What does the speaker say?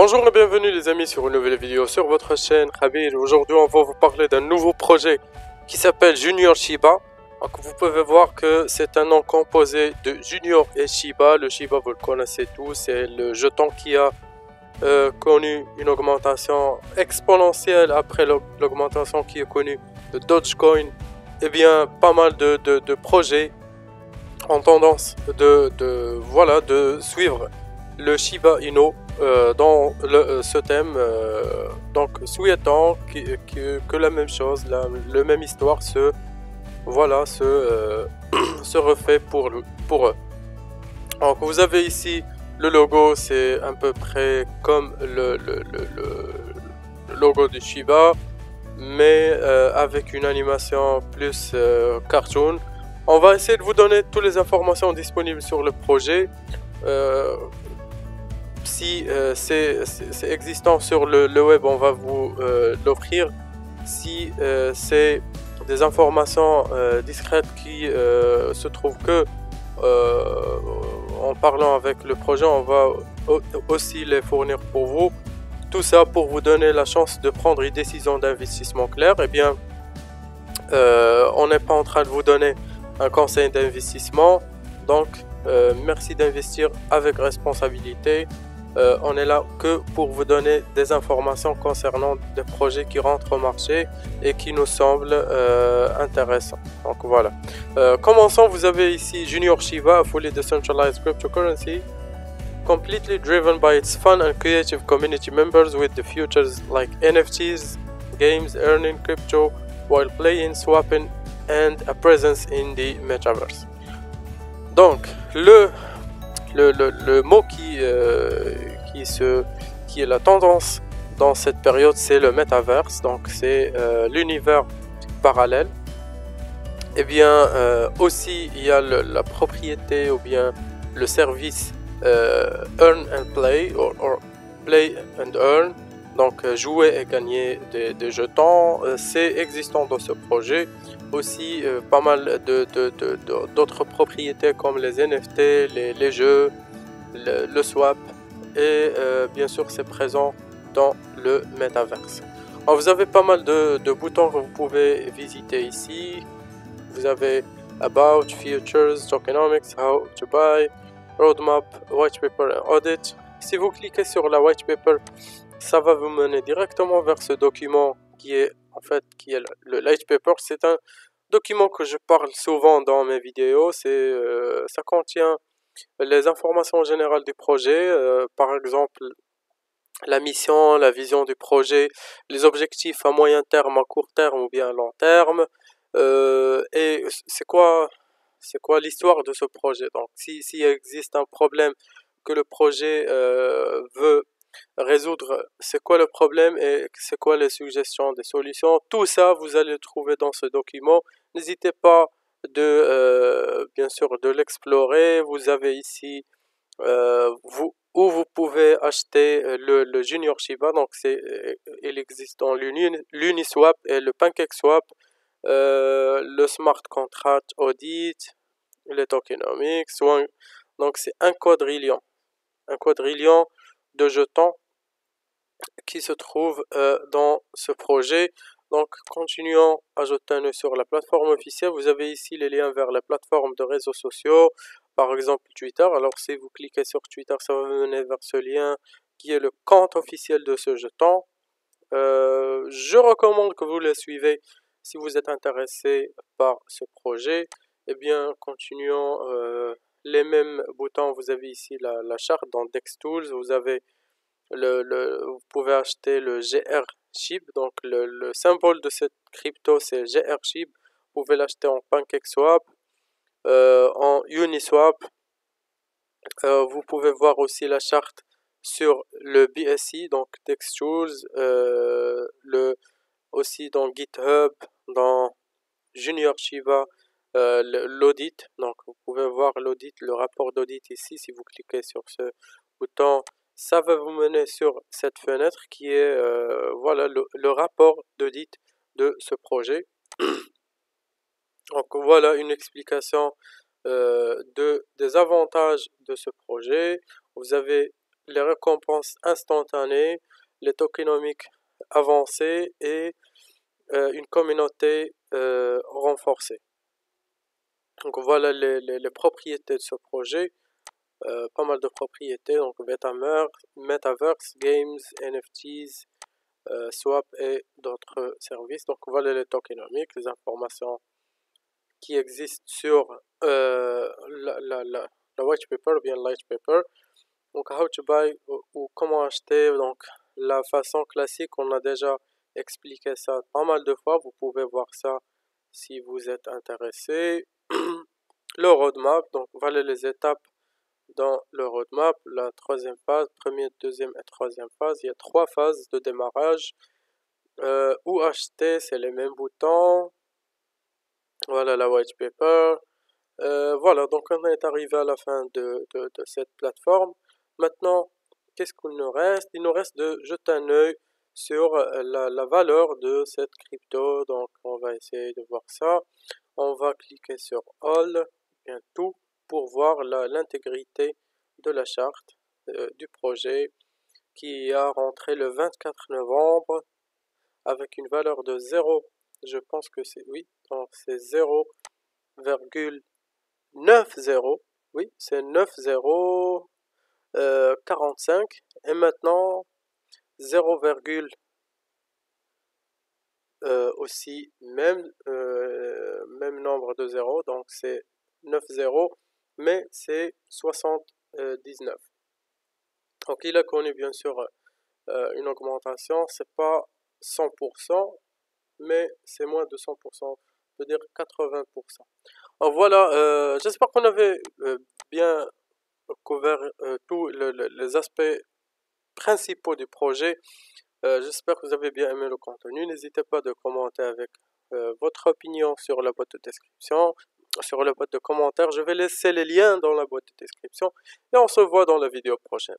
Bonjour et bienvenue les amis sur une nouvelle vidéo sur votre chaîne Khabir. Aujourd'hui on va vous parler d'un nouveau projet qui s'appelle Junior Shiba. Donc vous pouvez voir que c'est un nom composé de Junior et Shiba. Le Shiba vous le connaissez tous, c'est le jeton qui a connu une augmentation exponentielle après l'augmentation qui est connue de Dogecoin. Et bien pas mal de projets en tendance de suivre le Shiba Inu dans ce thème, donc souhaitant que la même chose, la même histoire se se refait pour eux. Donc vous avez ici le logo, c'est à peu près comme le logo du Shiba, mais avec une animation plus cartoon. On va essayer de vous donner toutes les informations disponibles sur le projet. Si c'est existant sur le web, on va vous l'offrir. Si c'est des informations discrètes qui se trouvent que en parlant avec le projet, on va aussi les fournir pour vous. Tout ça pour vous donner la chance de prendre une décision d'investissement claire. Eh bien, on n'est pas en train de vous donner un conseil d'investissement. Donc, merci d'investir avec responsabilité. On est là que pour vous donner des informations concernant des projets qui rentrent au marché et qui nous semblent intéressants. Donc voilà. Commençons, vous avez ici Junior Shiba, a fully decentralized cryptocurrency, completely driven by its fun and creative community members with the futures like NFTs, games, earning crypto while playing, swapping and a presence in the metaverse. Donc le mot qui est la tendance dans cette période, c'est le metaverse, donc c'est l'univers parallèle. Et bien aussi il y a la propriété ou bien le service earn and play or play and earn, donc jouer et gagner des jetons. C'est existant dans ce projet. Aussi pas mal d'autres propriétés comme les NFT, les jeux, le swap et bien sûr c'est présent dans le metaverse. Alors, vous avez pas mal de boutons que vous pouvez visiter ici. Vous avez About, Futures, Tokenomics, How to Buy, Roadmap, White Paper and Audit. Si vous cliquez sur la White Paper, ça va vous mener directement vers ce document qui est le White Paper. C'est un document que je parle souvent dans mes vidéos. Ça contient les informations générales du projet, par exemple la mission, la vision du projet, les objectifs à moyen terme, à court terme ou bien à long terme, et c'est quoi l'histoire de ce projet. Donc s'il existe un problème que le projet veut résoudre, c'est quoi le problème et c'est quoi les suggestions des solutions. Tout ça vous allez le trouver dans ce document. N'hésitez pas bien sûr de l'explorer. Vous avez ici où vous pouvez acheter le Junior Shiba. Donc il existe dans l'Uniswap et le PancakeSwap, le Smart Contract Audit, les Tokenomics. Donc c'est un quadrillion de jetons qui se trouvent dans ce projet. Donc continuons à jeter un œil sur la plateforme officielle. Vous avez ici les liens vers les plateformes de réseaux sociaux, par exemple Twitter. Alors si vous cliquez sur Twitter, ça va vous mener vers ce lien qui est le compte officiel de ce jeton. Je recommande que vous le suivez si vous êtes intéressé par ce projet. Eh bien continuons, les mêmes boutons. Vous avez ici la charte dans DexTools. Vous avez vous pouvez acheter le GR SHIB, donc le symbole de cette crypto c'est GR SHIB. Vous pouvez l'acheter en PancakeSwap, en Uniswap. Vous pouvez voir aussi la charte sur le BSC, donc DexTools, aussi dans GitHub, dans Junior Shiba, l'audit. Donc vous pouvez voir l'audit, le rapport d'audit ici. Si vous cliquez sur ce bouton, ça va vous mener sur cette fenêtre qui est le rapport d'audit de ce projet. Donc voilà une explication des avantages de ce projet. Vous avez les récompenses instantanées, les tokenomics avancés et une communauté renforcée. Donc voilà les propriétés de ce projet. Pas mal de propriétés, donc Metaverse, Games, NFTs, Swap et d'autres services. Donc voilà les tokenomics, les informations qui existent sur la white paper ou bien light paper. Donc how to buy ou comment acheter, donc la façon classique, on a déjà expliqué ça pas mal de fois, vous pouvez voir ça si vous êtes intéressé. Le roadmap, donc voilà les étapes dans le roadmap, la troisième phase, première, deuxième et troisième phase, il y a 3 phases de démarrage. Où acheter, c'est les mêmes boutons. Voilà la white paper. Voilà, donc on est arrivé à la fin de cette plateforme. Maintenant, qu'est-ce qu'il nous reste? Il nous reste de jeter un œil sur la valeur de cette crypto. Donc on va essayer de voir ça. On va cliquer sur All, bien tout, pour voir l'intégrité de la charte du projet qui a rentré le 24 novembre avec une valeur de 0. Je pense que c'est, oui, donc c'est 0,90. Oui, c'est 9045. Et maintenant 0, aussi même nombre de zéros, donc c'est 90, mais c'est 79. Donc il a connu bien sûr une augmentation, c'est pas 100%, mais c'est moins de 100%, on peut dire 80%. Alors voilà, j'espère qu'on avait bien couvert tous les aspects principaux du projet. J'espère que vous avez bien aimé le contenu. N'hésitez pas de commenter avec votre opinion sur la boîte de description, sur la boîte de commentaires. Je vais laisser les liens dans la boîte de description et on se voit dans la vidéo prochaine.